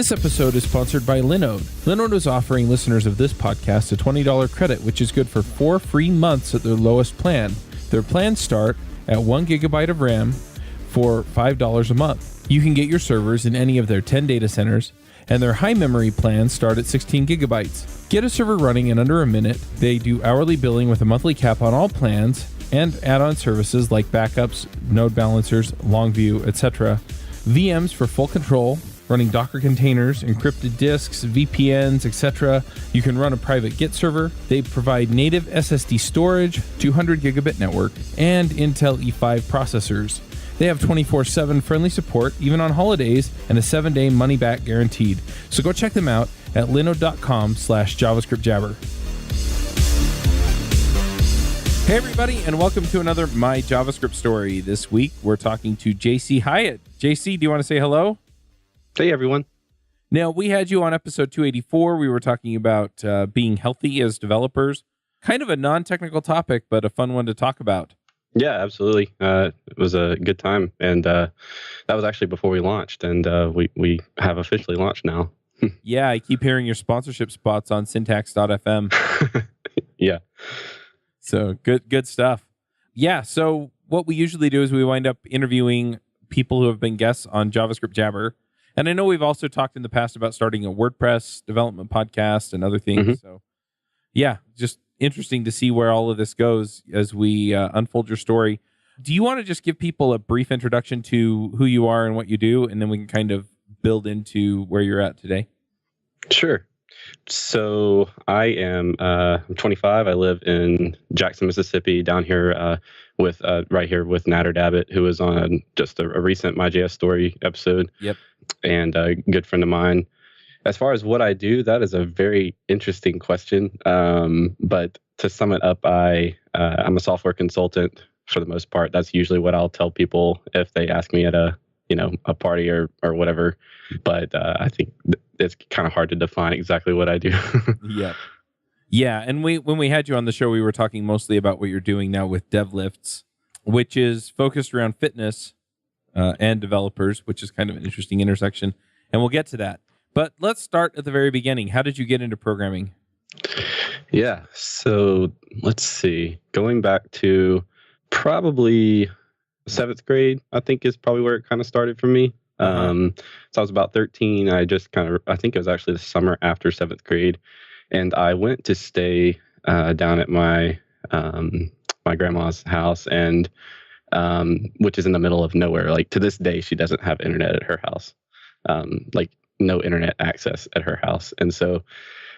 This episode is sponsored by Linode. Linode is offering listeners of this podcast a $20 credit, which is good for 4 free months at their lowest plan. Their plans start at 1 gigabyte of RAM for $5 a month. You can get your servers in any of their 10 data centers, and their high memory plans start at 16 gigabytes. Get a server running in under a minute. They do hourly billing with a monthly cap on all plans and add-on services like backups, node balancers, Longview, etc. VMs for full control, running Docker containers, encrypted disks, VPNs, etc. You can run a private Git server. They provide native SSD storage, 200 gigabit network, and Intel E5 processors. They have 24/7 friendly support, even on holidays, and a 7-day money-back guaranteed. So go check them out at linode.com/JavaScriptJabber. Hey everybody, and welcome to another My JavaScript Story. This week, we're talking to JC Hiatt. JC, do you want to say hello? Hey, everyone. Now, we had you on episode 284. We were talking about being healthy as developers. Kind of a non-technical topic, but a fun one to talk about. Yeah, absolutely. It was a good time. And that was actually before we launched. And we have officially launched now. Yeah, I keep hearing your sponsorship spots on syntax.fm. Yeah. So good stuff. Yeah, so what we usually do is we wind up interviewing people who have been guests on JavaScript Jabber. And I know we've also talked in the past about starting a WordPress development podcast and other things. Mm-hmm. So yeah, just interesting to see where all of this goes as we unfold your story. Do you want to just give people a brief introduction to who you are and what you do, and then we can kind of build into where you're at today? Sure. So I am I'm 25. I live in Jackson, Mississippi, down here with right here with Natter Dabbit, who was on just a recent MyJS Story episode. Yep. And a good friend of mine. As far as what I do, that is a very interesting question. But to sum it up, I'm a software consultant for the most part. That's usually what I'll tell people if they ask me at a party or whatever. But I think it's kind of hard to define exactly what I do. Yeah. Yeah. And when we had you on the show, we were talking mostly about what you're doing now with DevLifts, which is focused around fitness and developers, which is kind of an interesting intersection. And we'll get to that. But let's start at the very beginning. How did you get into programming? Yeah. So let's see. Going back to probably 7th grade, I think is probably where it kind of started for me. So I was about 13. I think it was actually the summer after 7th grade. And I went to stay down at my grandma's house, and which is in the middle of nowhere. Like to this day, she doesn't have internet at her house, like no internet access at her house. And so,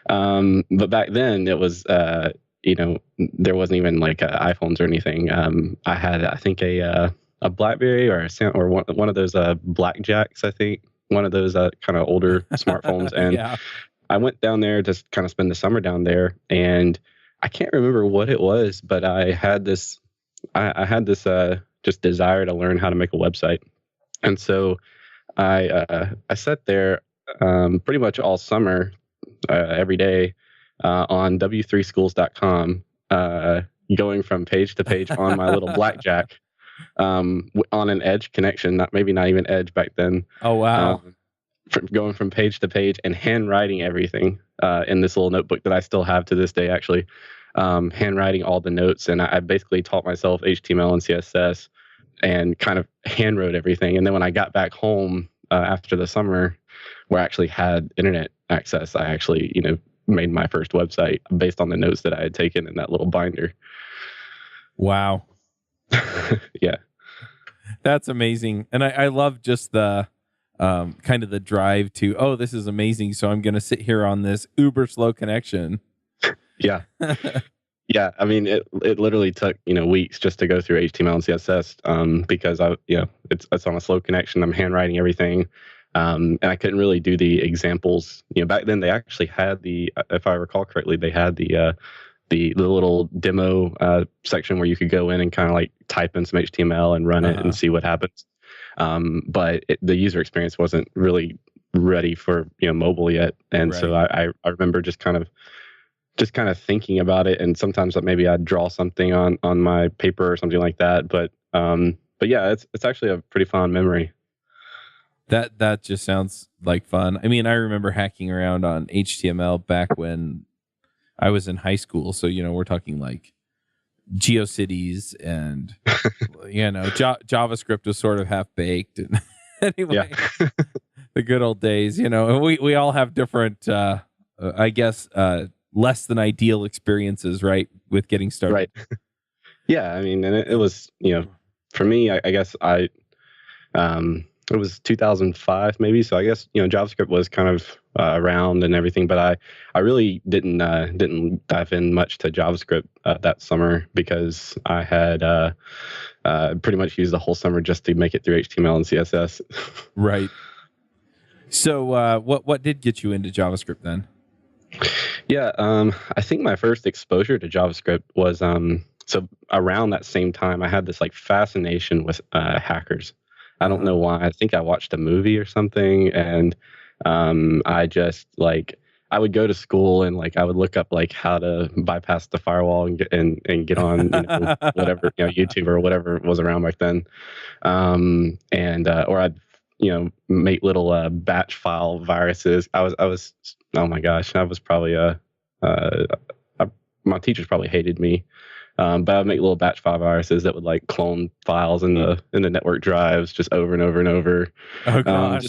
but back then it was, there wasn't even like iPhones or anything. I had, I think a BlackBerry or one of those Blackjacks, I think, one of those kind of older smartphones. And yeah. I went down there to kind of spend the summer down there, and I can't remember what it was, but I had this just desire to learn how to make a website. And so I sat there pretty much all summer, every day, on w3schools.com, going from page to page on my little Blackjack, on an Edge connection, not even Edge back then. Oh, wow. Going from page to page and handwriting everything in this little notebook that I still have to this day, actually. Handwriting all the notes, and I basically taught myself HTML and CSS and kind of handwrote everything. And then when I got back home after the summer, where I actually had internet access, I actually made my first website based on the notes that I had taken in that little binder. Wow. Yeah, that's amazing. And I love just the kind of the drive to, oh, this is amazing, so I'm going to sit here on this uber slow connection. Yeah. Yeah. I mean, it literally took, weeks just to go through HTML and CSS, because it's on a slow connection. I'm handwriting everything. And I couldn't really do the examples. Back then they actually had if I recall correctly, they had the little demo section where you could go in and kind of like type in some HTML and run it and see what happens. But the user experience wasn't really ready for, mobile yet. And right. So I remember just kind of thinking about it, and sometimes maybe I'd draw something on my paper or something like that. But yeah, it's actually a pretty fond memory. That just sounds like fun. I mean, I remember hacking around on HTML back when I was in high school. So, we're talking like GeoCities and, JavaScript was sort of half baked. And anyway, the good old days, and we all have different, less than ideal experiences, right, with getting started. Right. Yeah. I mean, and it was, for me, I guess it was 2005 maybe. So I guess, JavaScript was kind of around and everything, but I really didn't dive in much to JavaScript that summer because I had pretty much used the whole summer just to make it through HTML and CSS. Right. So what did get you into JavaScript then? Yeah, I think my first exposure to JavaScript was so around that same time I had this like fascination with hackers. I don't know why. I think I watched a movie or something, and I just like I would go to school and like I would look up like how to bypass the firewall and get on whatever YouTube or whatever was around back then, or I'd make little batch file viruses. I was oh my gosh, I was probably my teachers probably hated me. But I would make little batch file viruses that would like clone files in the network drives just over and over and over. Oh gosh.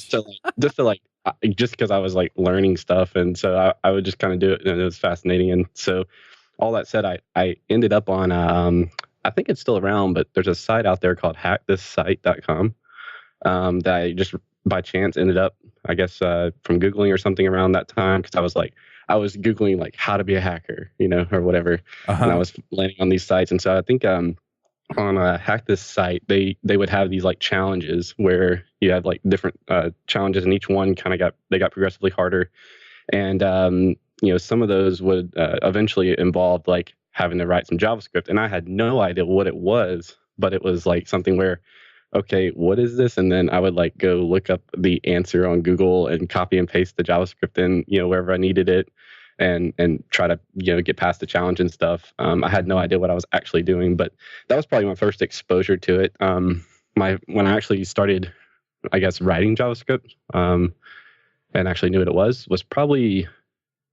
Just because I was like learning stuff, and so I would just kind of do it, and it was fascinating. And so, all that said, I ended up on I think it's still around, but there's a site out there called hackthisSite.com that I just by chance ended up, I guess, from Googling or something around that time, because I was Googling like how to be a hacker, or whatever. And I was landing on these sites. And so I think on Hack This Site, they would have these like challenges where you had like different challenges, and each one kind of got progressively harder. And, some of those would eventually involve like having to write some JavaScript. And I had no idea what it was, but it was like something where, okay, what is this? And then I would like go look up the answer on Google and copy and paste the JavaScript in, wherever I needed it, and try to, get past the challenge and stuff. I had no idea what I was actually doing, but that was probably my first exposure to it. When I actually started, I guess, writing JavaScript, and actually knew what it was probably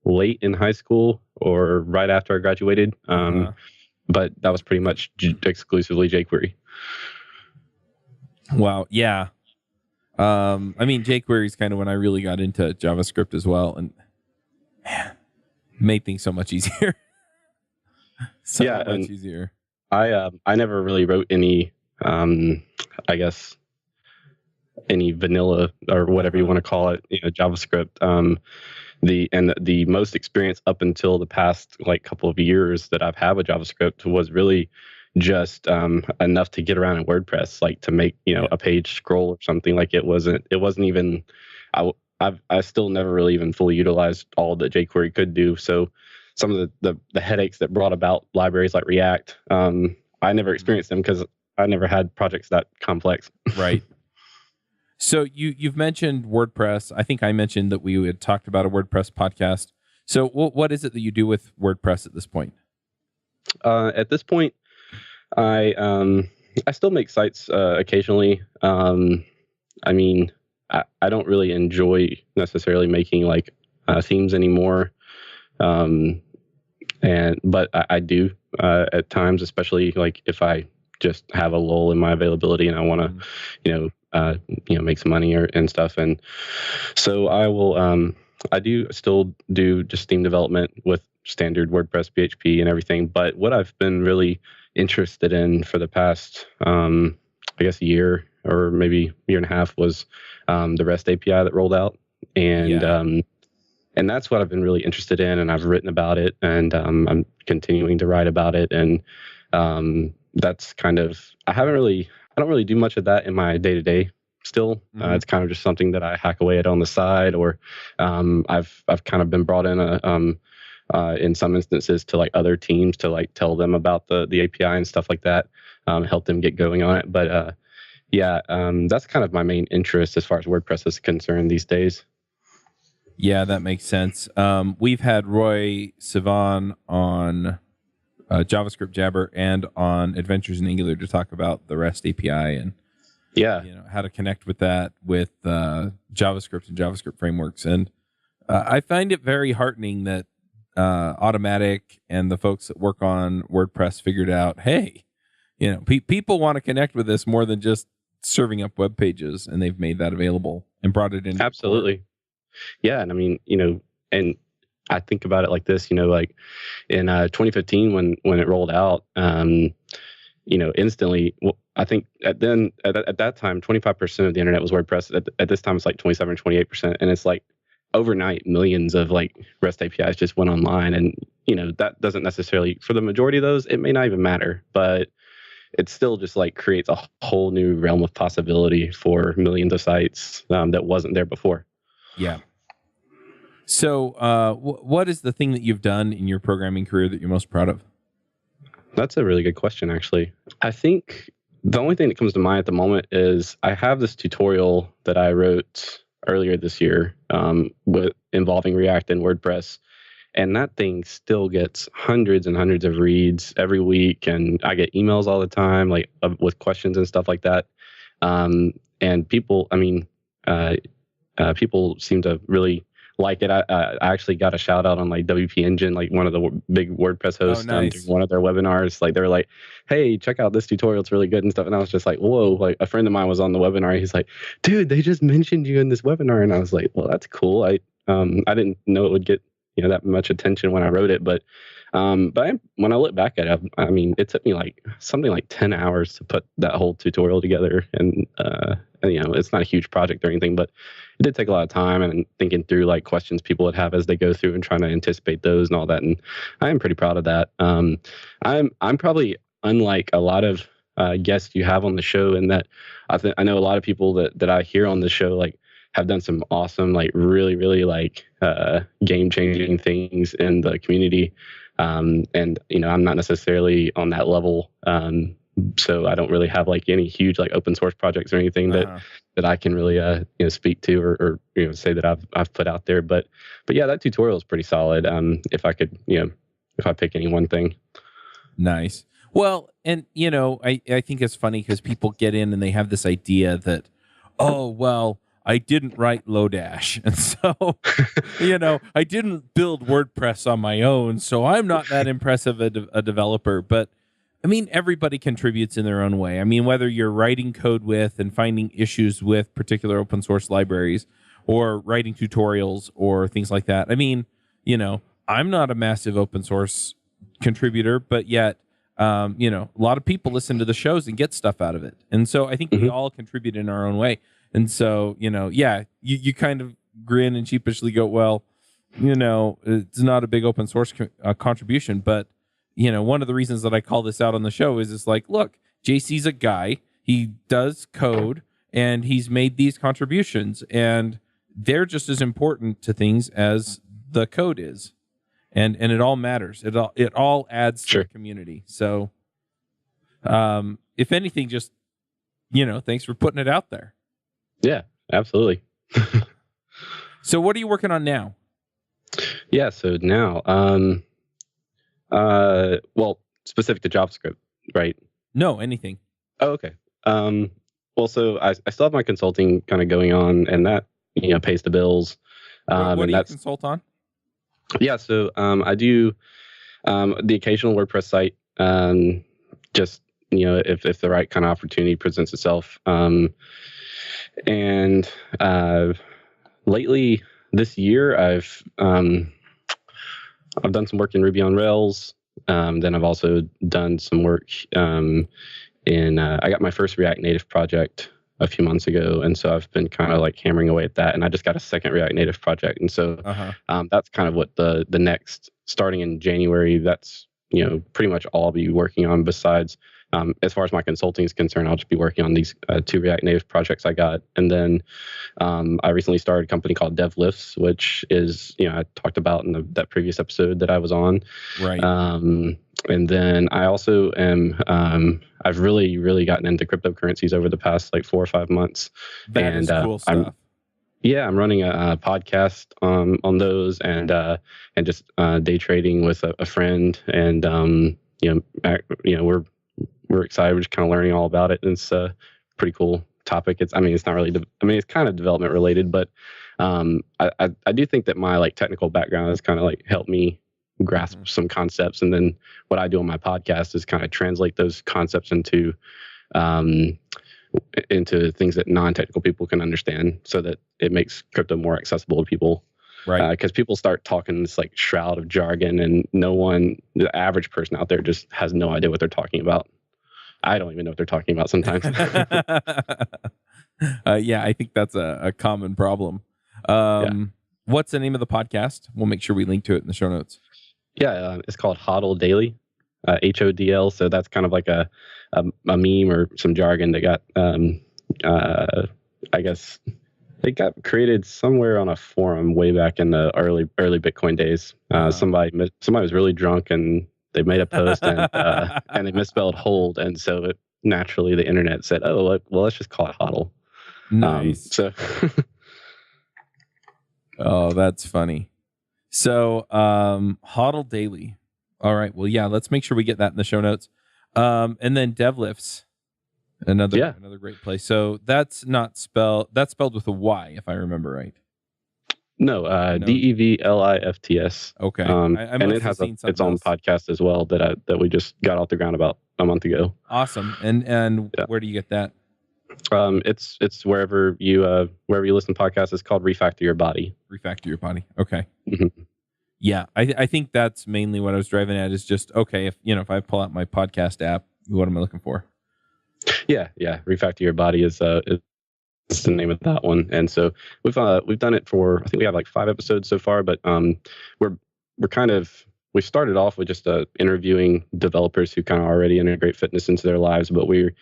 late in high school or right after I graduated. But that was pretty much exclusively jQuery. Wow. Yeah. I mean, jQuery is kind of when I really got into JavaScript as well, and man, made things so much easier. Much easier. I never really wrote any, I guess, any vanilla or whatever you want to call it, JavaScript. The most experience up until the past like couple of years that I've had with JavaScript was really just enough to get around in WordPress, like to make a page scroll or something. Like it wasn't even I still never really even fully utilized all that jQuery could do. So some of the headaches that brought about libraries like React, I never experienced them because I never had projects that complex. Right. So you've mentioned WordPress. I think I mentioned that we had talked about a WordPress podcast. So what is it that you do with WordPress at this point? At this point, I still make sites occasionally. I mean, I don't really enjoy necessarily making like themes anymore, but I do at times, especially like if I just have a lull in my availability and I want to, make some money and stuff. And so I will. I do still do just theme development with standard WordPress, PHP, and everything. But what I've been really interested in for the past, I guess, year or maybe year and a half was the REST API that rolled out, and that's what I've been really interested in, and I've written about it, and I'm continuing to write about it, and that's kind of I don't really do much of that in my day to day. Still, it's kind of just something that I hack away at on the side, or I've kind of been brought in in some instances to like other teams to like tell them about the API and stuff like that, help them get going on it. But that's kind of my main interest as far as WordPress is concerned these days. Yeah, that makes sense. We've had Roy Sivan on JavaScript Jabber and on Adventures in Angular to talk about the REST API, and Yeah. How to connect with that with JavaScript and JavaScript frameworks. And I find it very heartening that Automatic and the folks that work on WordPress figured out, hey, people want to connect with this more than just serving up web pages, and they've made that available and brought it in. Absolutely. Yeah. And I mean, and I think about it like this, like in 2015 when it rolled out, instantly, I think at that time, 25% of the internet was WordPress. At this time, it's like 27, 28%. And it's like overnight, millions of like REST APIs just went online. And, that doesn't necessarily, for the majority of those, it may not even matter, but it still just like creates a whole new realm of possibility for millions of sites that wasn't there before. Yeah. So what is the thing that you've done in your programming career that you're most proud of? That's a really good question, actually. I think the only thing that comes to mind at the moment is I have this tutorial that I wrote earlier this year involving React and WordPress. And that thing still gets hundreds and hundreds of reads every week. And I get emails all the time, like with questions and stuff like that. And people, people seem to really like it. I actually got a shout out on like WP Engine, like one of the big WordPress hosts, during one of their webinars. Like they were like, "Hey, check out this tutorial; it's really good and stuff." And I was just like, "Whoa!" Like a friend of mine was on the webinar. He's like, "Dude, they just mentioned you in this webinar," and I was like, "Well, that's cool." I didn't know it would get that much attention when I wrote it, but when I look back at it, I mean, it took me like something like 10 hours to put that whole tutorial together, and it's not a huge project or anything, but it did take a lot of time and thinking through like questions people would have as they go through and trying to anticipate those and all that. And I am pretty proud of that. I'm probably unlike a lot of guests you have on the show in that I know a lot of people that I hear on the show like have done some awesome, like really, really like game changing things in the community. And I'm not necessarily on that level. So I don't really have like any huge like open source projects or anything that I can really speak to or say that I've put out there. But yeah, that tutorial is pretty solid. If I could if I pick any one thing. Nice. Well, and I think it's funny because people get in and they have this idea that, oh well, I didn't write Lodash, and so I didn't build WordPress on my own, so I'm not that impressive a developer. But I mean, everybody contributes in their own way. I mean, whether you're writing code with and finding issues with particular open source libraries or writing tutorials or things like that. I mean, I'm not a massive open source contributor, but yet, a lot of people listen to the shows and get stuff out of it. And so I think we all contribute in our own way. And so, you kind of grin and sheepishly go, well, it's not a big open source contribution, but one of the reasons that I call this out on the show is it's like, look, JC's a guy, he does code, and he's made these contributions, and they're just as important to things as the code is, and it all matters. It all adds to the community. So, if anything, just thanks for putting it out there. Yeah, absolutely. So, what are you working on now? Yeah, so now, well, specific to JavaScript, right? No, anything. Oh, okay. Well, so I still have my consulting kind of going on, and that pays the bills. What do you consult on? Yeah, so I do the occasional WordPress site, just if the right kind of opportunity presents itself. And lately this year, I've done some work in Ruby on Rails. Then I've also done some work I got my first React Native project a few months ago, and so I've been kind of like hammering away at that. And I just got a second React Native project, and so that's kind of what the next, starting in January, that's pretty much all I'll be working on. Besides, as far as my consulting is concerned, I'll just be working on these 2 React Native projects I got. And then I recently started a company called DevLifts, which is, I talked about in that previous episode that I was on. Right. And then I also am, I've really, really gotten into cryptocurrencies over the past like 4 or 5 months. That is cool stuff. I'm running a podcast on those and just day trading with a friend. And, we're excited. We're just kind of learning all about it. And it's pretty cool topic. It's not really. It's kind of development related, but I do think that my like technical background has kind of like helped me grasp some concepts, and then what I do on my podcast is kind of translate those concepts into things that non-technical people can understand, so that it makes crypto more accessible to people. Right. Because people start talking this like shroud of jargon, and the average person out there just has no idea what they're talking about. I don't even know what they're talking about sometimes. Yeah, I think that's a common problem. What's the name of the podcast? We'll make sure we link to it in the show notes. Yeah, it's called HODL Daily, HODL. So that's kind of like a meme or some jargon that got, I guess, it got created somewhere on a forum way back in the early Bitcoin days. Somebody was really drunk and they made a post and they misspelled hold, and so naturally the internet said, "Oh, well, let's just call it HODL." Nice. Oh, that's funny. So, HODL Daily. All right. Well, yeah, let's make sure we get that in the show notes. And then DevLifts, another great place. So that's spelled with a Y, if I remember right. No, DEVLIFTS. Okay. And it has its own podcast as well that we just got off the ground about a month ago. Awesome. And where do you get that? It's wherever you listen to podcasts. It's called Refactor Your Body. Refactor Your Body. Okay. Mm-hmm. Yeah, I think that's mainly what I was driving at, is just, okay, if I pull out my podcast app, what am I looking for? Yeah. Refactor Your Body is the name of that one. And so we've done it for, I think we have like 5 episodes so far, but we started off with just interviewing developers who kind of already integrate fitness into their lives, but we're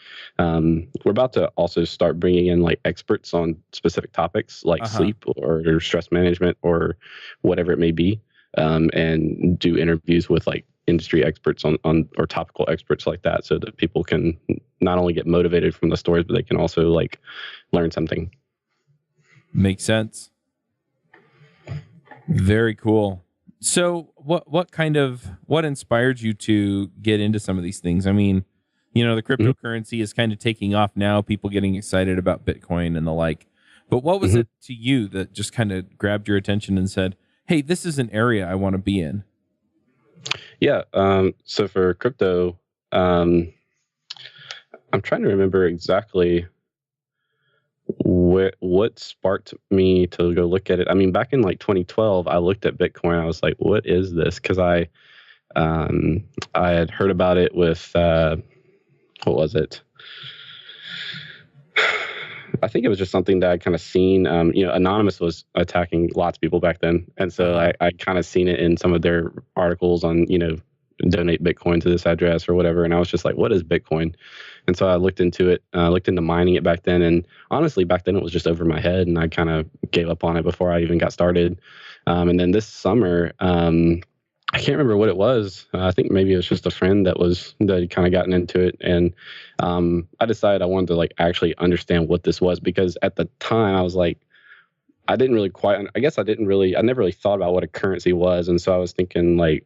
about to also start bringing in like experts on specific topics like sleep or stress management or whatever it may be, and do interviews with like industry experts on or topical experts like that, so that people can not only get motivated from the stories, but they can also like learn something. Makes sense. Very cool. So what inspired you to get into some of these things? I mean, the cryptocurrency is kind of taking off now, people getting excited about Bitcoin and the like. But what was it to you that just kind of grabbed your attention and said, hey, this is an area I want to be in? Yeah. So for crypto, I'm trying to remember exactly what sparked me to go look at it. I mean, back in like 2012, I looked at Bitcoin. I was like, what is this? Because I had heard about it with, what was it? I think it was just something that I kind of seen. Anonymous was attacking lots of people back then. And so I kind of seen it in some of their articles on, donate Bitcoin to this address or whatever. And I was just like, what is Bitcoin? And so I looked into it, looked into mining it back then. And honestly, back then it was just over my head, and I kind of gave up on it before I even got started. And then this summer, I can't remember what it was. I think maybe it was just a friend that had kind of gotten into it. And I decided I wanted to like actually understand what this was, because at the time I was like, I never really thought about what a currency was. And so I was thinking like,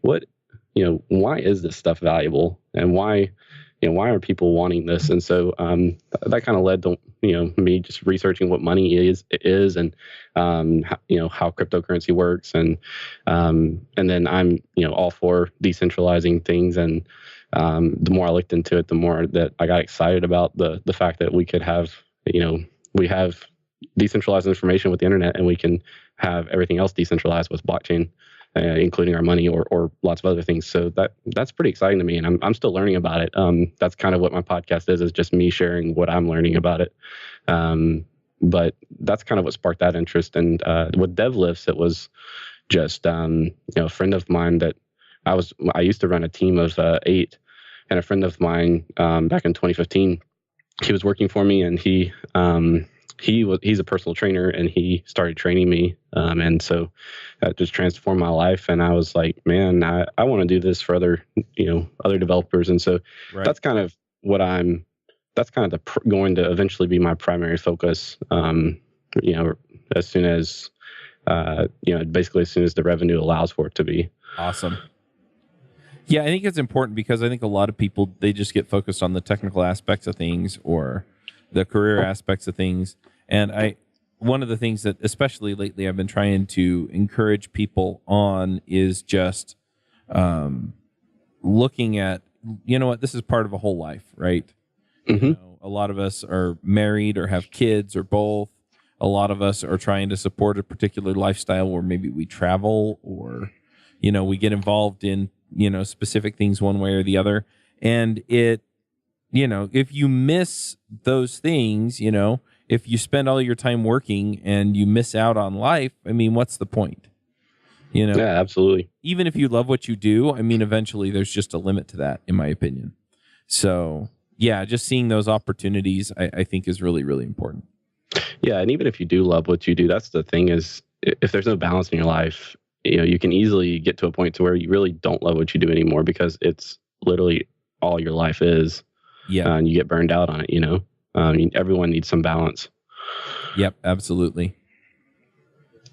why is this stuff valuable, and why are people wanting this? And so that kind of led to me just researching what money is and how cryptocurrency works, and then I'm all for decentralizing things, and the more I looked into it, the more that I got excited about the fact that we could have we have decentralized information with the internet, and we can have everything else decentralized with blockchain. Including our money or lots of other things. So that's pretty exciting to me, and I'm still learning about it. That's kind of what my podcast is just me sharing what I'm learning about it. But that's kind of what sparked that interest. And with DevLifts, it was just a friend of mine that I used to run a team of 8, and a friend of mine back in 2015, he was working for me, and he's a personal trainer, and he started training me. And so that just transformed my life. And I was like, man, I want to do this for other developers. And so that's kind of going to eventually be my primary focus. As soon as, basically as soon as the revenue allows for it to be. Awesome. Yeah, I think it's important, because I think a lot of people, they just get focused on the technical aspects of things, or the career aspects of things. And one of the things that especially lately I've been trying to encourage people on is just looking at, you know what, this is part of a whole life, right? Mm-hmm. You know, a lot of us are married or have kids or both. A lot of us are trying to support a particular lifestyle where maybe we travel or, you know, we get involved in, you know, specific things one way or the other. And it, you know, if you miss those things, you know, if you spend all your time working and you miss out on life, I mean, what's the point? You know? Yeah, absolutely. Even if you love what you do, I mean, eventually there's just a limit to that, in my opinion. So, yeah, just seeing those opportunities, I think is really, really important. Yeah, and even if you do love what you do, that's the thing is, if there's no balance in your life, you know, you can easily get to a point to where you really don't love what you do anymore because it's literally all your life is. Yeah, and you get burned out on it. You know, everyone needs some balance. Yep, absolutely.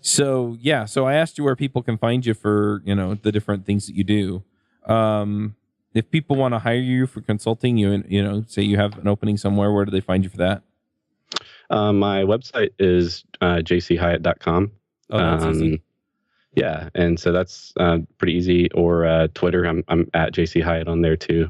So yeah, so I asked you where people can find you for, you know, the different things that you do. If people want to hire you for consulting, you know, say you have an opening somewhere, where do they find you for that? My website is jchiatt.com. Oh, that's easy. Yeah, and so that's pretty easy. Or Twitter, I'm at jchiatt on there too.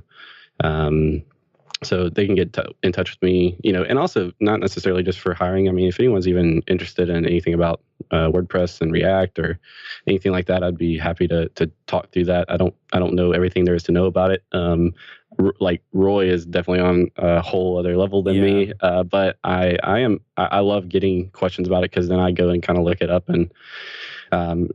So they can get in touch with me, you know, and also not necessarily just for hiring. I mean, if anyone's even interested in anything about WordPress and React or anything like that, I'd be happy to talk through that. I don't know everything there is to know about it. Like Roy is definitely on a whole other level than me, but I love getting questions about it because then I go and kind of look it up, and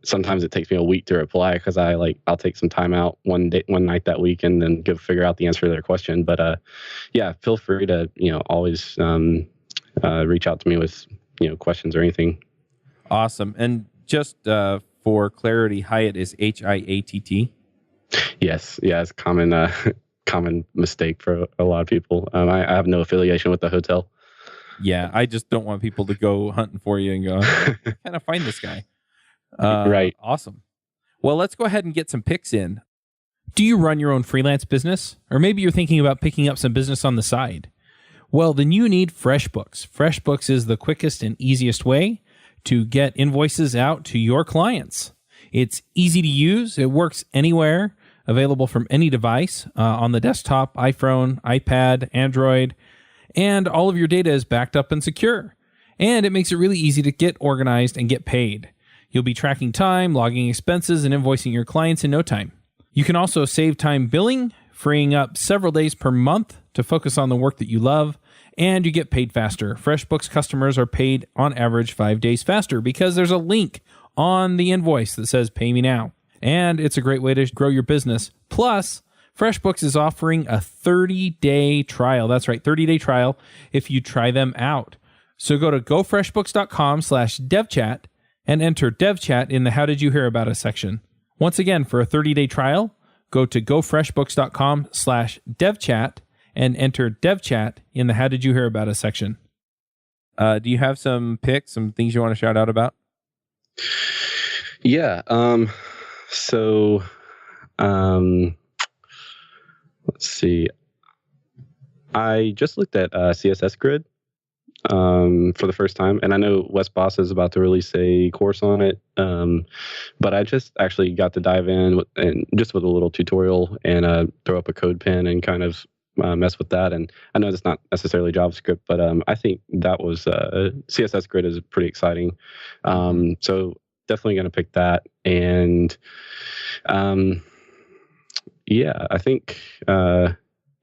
sometimes it takes me a week to reply because I'll take some time out one night that week and then figure out the answer to their question. But yeah, feel free to, you know, always reach out to me with, you know, questions or anything. Awesome. And just for clarity, Hiatt is Hiatt. Yes, yeah, it's common mistake for a lot of people. I have no affiliation with the hotel. Yeah, I just don't want people to go hunting for you and go, how can I find this guy? Right. Awesome. Well, let's go ahead and get some picks in. Do you run your own freelance business? Or maybe you're thinking about picking up some business on the side? Well, then you need FreshBooks. FreshBooks is the quickest and easiest way to get invoices out to your clients. It's easy to use. It works anywhere, available from any device, on the desktop, iPhone, iPad, Android, and all of your data is backed up and secure. And it makes it really easy to get organized and get paid. You'll be tracking time, logging expenses, and invoicing your clients in no time. You can also save time billing, freeing up several days per month to focus on the work that you love, and you get paid faster. FreshBooks customers are paid on average 5 days faster because there's a link on the invoice that says pay me now. And it's a great way to grow your business. Plus, FreshBooks is offering a 30-day trial. That's right, 30-day trial if you try them out. So go to gofreshbooks.com/devchat and enter devchat in the How Did You Hear About Us section. Once again, for a 30-day trial, go to gofreshbooks.com/devchat and enter devchat in the How Did You Hear About Us section. Do you have some picks, some things you want to shout out about? Yeah. So, let's see. I just looked at CSS Grid for the first time, and I know Wes Boss is about to release a course on it. But I just actually got to dive in with a little tutorial and throw up a code pen and kind of mess with that. And I know it's not necessarily JavaScript, but I think that was CSS Grid is pretty exciting. So definitely going to pick that. And yeah, I think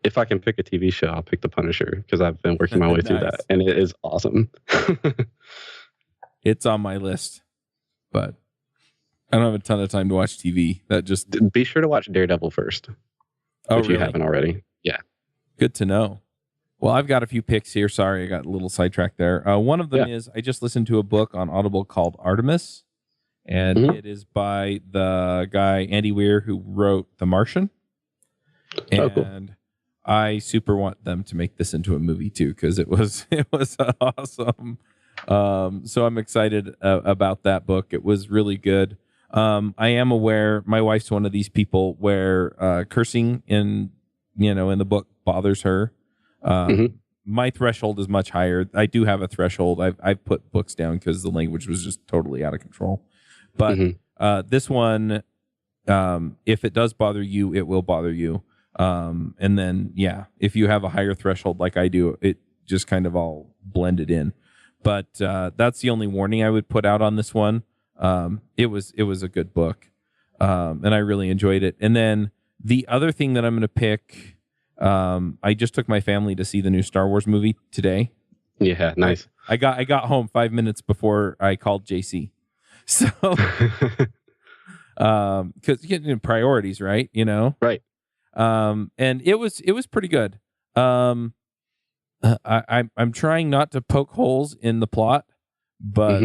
if I can pick a TV show, I'll pick The Punisher because I've been working my way through that, and it is awesome. It's on my list, but I don't have a ton of time to watch TV. That just be sure to watch Daredevil first if you haven't already. Yeah, good to know. Well, I've got a few picks here. Sorry, I got a little sidetracked there. One of them is I just listened to a book on Audible called Artemis, and it is by the guy Andy Weir who wrote The Martian. And cool. I super want them to make this into a movie too, because it was awesome. So I'm excited about that book. It was really good. I am aware my wife's one of these people where cursing in the book bothers her. my threshold is much higher. I do have a threshold. I've put books down because the language was just totally out of control. But this one, if it does bother you, it will bother you. And then, if you have a higher threshold like I do, it just kind of all blended in. But that's the only warning I would put out on this one. It was a good book, and I really enjoyed it. And then the other thing that I'm going to pick, I just took my family to see the new Star Wars movie today. Yeah, nice. I got home 5 minutes before I called JC. So, because priorities, right? Right. And it was pretty good. I'm trying not to poke holes in the plot, but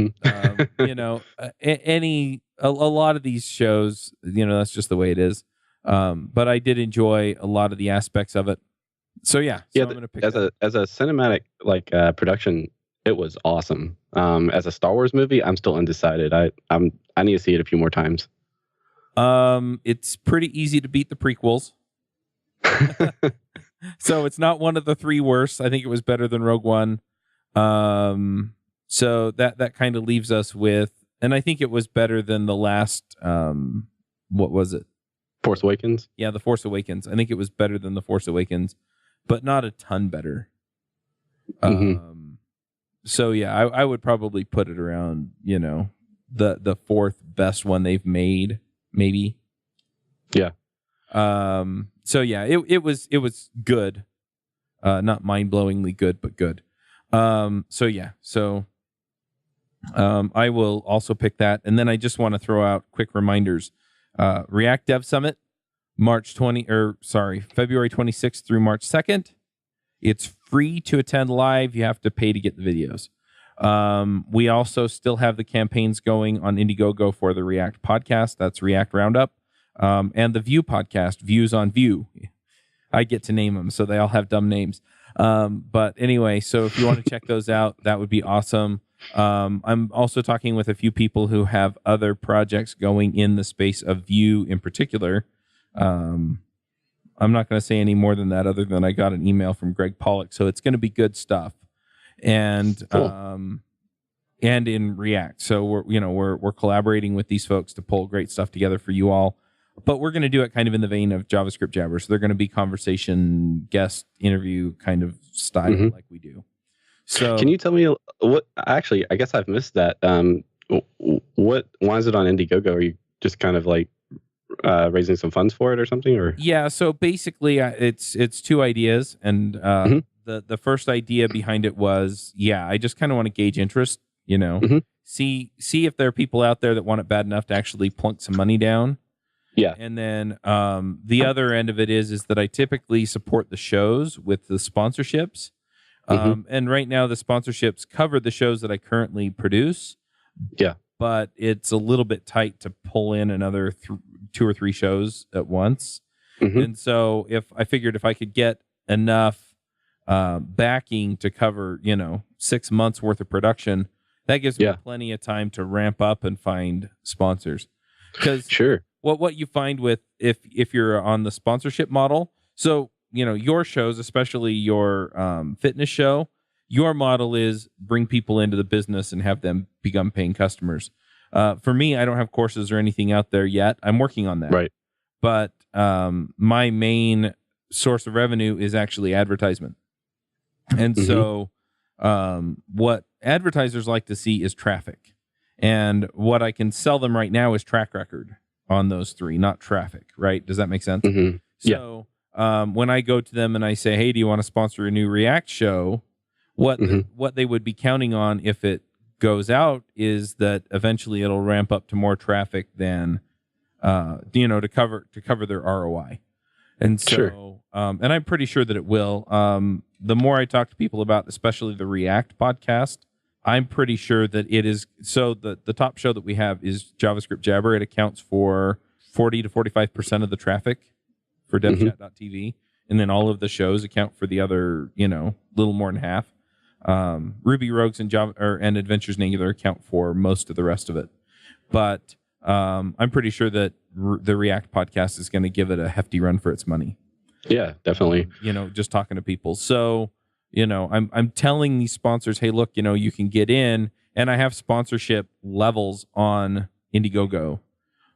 a lot of these shows, that's just the way it is. But I did enjoy a lot of the aspects of it. So I'm gonna pick as a cinematic production, it was awesome. As a Star Wars movie, I'm still undecided. I need to see it a few more times. It's pretty easy to beat the prequels. So it's not one of the three worst. I think it was better than Rogue One. So that kind of leaves us with, and I think it was better than the last. What was it? Force Awakens. Yeah, The Force Awakens. I think it was better than The Force Awakens, but not a ton better. So I would probably put it around, the fourth best one they've made, maybe. Yeah. It was good. Not mind-blowingly good, but good. I will also pick that. And then I just want to throw out quick reminders. React Dev Summit, February 26th through March 2nd. It's free to attend live. You have to pay to get the videos. We also still have the campaigns going on Indiegogo for the React podcast. That's React Roundup. And the View podcast, Views on View. I get to name them, so they all have dumb names. But anyway, so if you want to check those out, that would be awesome. I'm also talking with a few people who have other projects going in the space of Vue in particular. I'm not going to say any more than that, other than I got an email from Greg Pollock, so it's going to be good stuff. And cool. And in React, so we're collaborating with these folks to pull great stuff together for you all. But we're going to do it kind of in the vein of JavaScript Jabber. So they're going to be conversation, guest interview kind of style like we do. So, can you tell me what? Actually, I guess I've missed that. Why is it on Indiegogo? Are you just kind of like raising some funds for it or something? Or so basically, it's two ideas, and the first idea behind it was I just kind of want to gauge interest. See if there are people out there that want it bad enough to actually plunk some money down. Yeah. And then the other end of it is that I typically support the shows with the sponsorships. And right now the sponsorships cover the shows that I currently produce. Yeah. But it's a little bit tight to pull in another 2 or 3 shows at once. And so if I could get enough backing to cover, 6 months worth of production, that gives me plenty of time to ramp up and find sponsors. Because what you find with if you're on the sponsorship model, so your shows, especially your fitness show, your model is bring people into the business and have them become paying customers. For me, I don't have courses or anything out there yet. I'm working on that. Right. But my main source of revenue is actually advertisement. And so what advertisers like to see is traffic. And what I can sell them right now is track record on those 3, not traffic, right? Does that make sense? So when I go to them and I say, hey, do you want to sponsor a new React show? What they would be counting on if it goes out is that eventually it'll ramp up to more traffic than, to cover their ROI. And so, and I'm pretty sure that it will. The more I talk to people about, especially the React podcast, I'm pretty sure that it is. So the top show that we have is JavaScript Jabber. It accounts for 40 to 45% of the traffic for devchat.tv. And then all of the shows account for the other, little more than half. Ruby Rogues and and Adventures in Angular account for most of the rest of it. But I'm pretty sure that the React podcast is going to give it a hefty run for its money. Yeah, definitely. Just talking to people. So I'm telling these sponsors, hey, look, you can get in, and I have sponsorship levels on Indiegogo.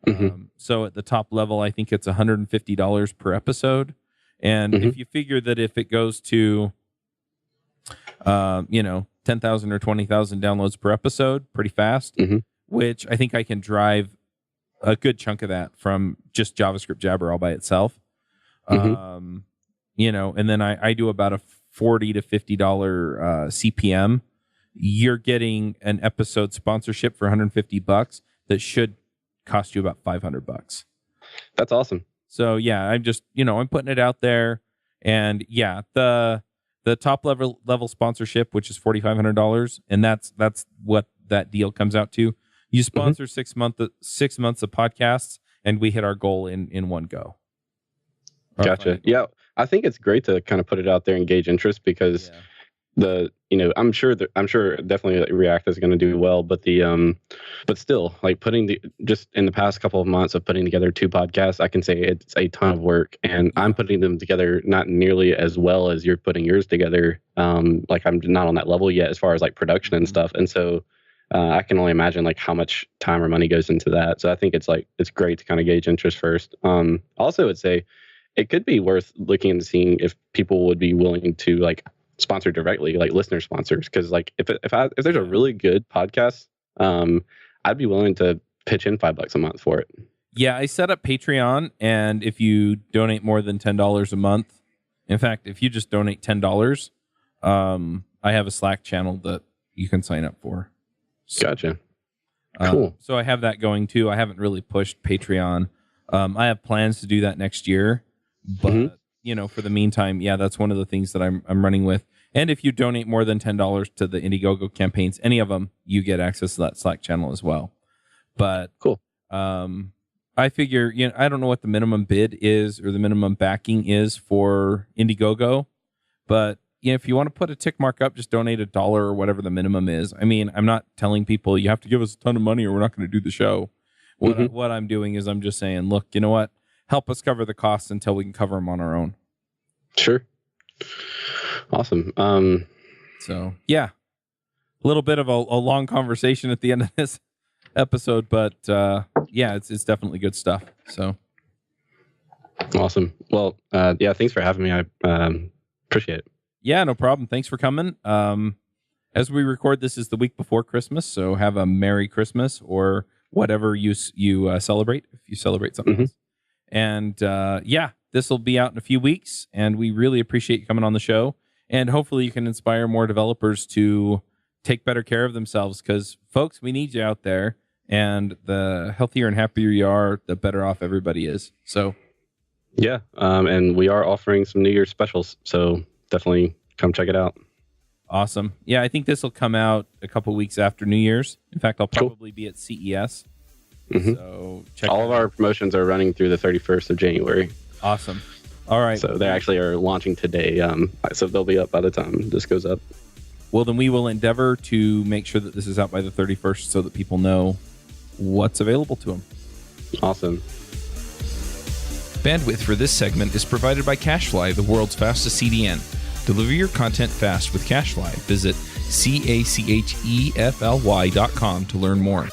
Mm-hmm. So at the top level, I think it's $150 per episode. And if you figure that if it goes to, 10,000 or 20,000 downloads per episode pretty fast, which I think I can drive a good chunk of that from just JavaScript Jabber all by itself. And then I do about a $40 to $50 CPM. You're getting an episode sponsorship for $150 that should cost you about $500. That's awesome. So yeah, I'm just, I'm putting it out there, and yeah, the top level sponsorship, which is $4,500, and that's what that deal comes out to. You sponsor 6 months of podcasts, and we hit our goal in one go. Gotcha. Yeah, I think it's great to kind of put it out there and gauge interest, because I'm sure definitely that React is going to do well, but but still, like just in the past couple of months of putting together 2 podcasts, I can say it's a ton of work, and I'm putting them together not nearly as well as you're putting yours together. Like I'm not on that level yet as far as like production and stuff, and so I can only imagine like how much time or money goes into that. So I think it's great to kind of gauge interest first. Also, I'd say it could be worth looking and seeing if people would be willing to like sponsor directly, like listener sponsors, because like if there's a really good podcast, I'd be willing to pitch in $5 a month for it. Yeah, I set up Patreon, and if you donate more than $10 a month, in fact, if you just donate $10, I have a Slack channel that you can sign up for. So, gotcha. Cool. So I have that going too. I haven't really pushed Patreon. I have plans to do that next year, but for the meantime, yeah, that's one of the things that I'm running with. And if you donate more than $10 to the Indiegogo campaigns, any of them, you get access to that Slack channel as well. But cool. I figure, I don't know what the minimum bid is or the minimum backing is for Indiegogo, but if you want to put a tick mark up, just donate $1 or whatever the minimum is. I mean, I'm not telling people you have to give us a ton of money or we're not going to do the show. What I'm doing is I'm just saying, look, you know what? Help us cover the costs until we can cover them on our own. Sure. Awesome. So yeah, a little bit of a long conversation at the end of this episode, but yeah, it's definitely good stuff. So awesome. Well, yeah, thanks for having me. I appreciate it. Yeah, no problem. Thanks for coming. As we record, this is the week before Christmas, so have a Merry Christmas or whatever you celebrate, if you celebrate something else. And yeah, this will be out in a few weeks, and we really appreciate you coming on the show. And hopefully you can inspire more developers to take better care of themselves, because, folks, we need you out there. And the healthier and happier you are, the better off everybody is. So, yeah, and we are offering some New Year's specials, so definitely come check it out. Awesome. Yeah, I think this will come out a couple weeks after New Year's. In fact, I'll probably be at CES. So check all of our promotions are running through the 31st of January. Awesome. All right. So they actually are launching today. So they'll be up by the time this goes up. Well, then we will endeavor to make sure that this is out by the 31st so that people know what's available to them. Awesome. Bandwidth for this segment is provided by CacheFly, the world's fastest CDN. Deliver your content fast with CacheFly. Visit CACHEFLY.com to learn more.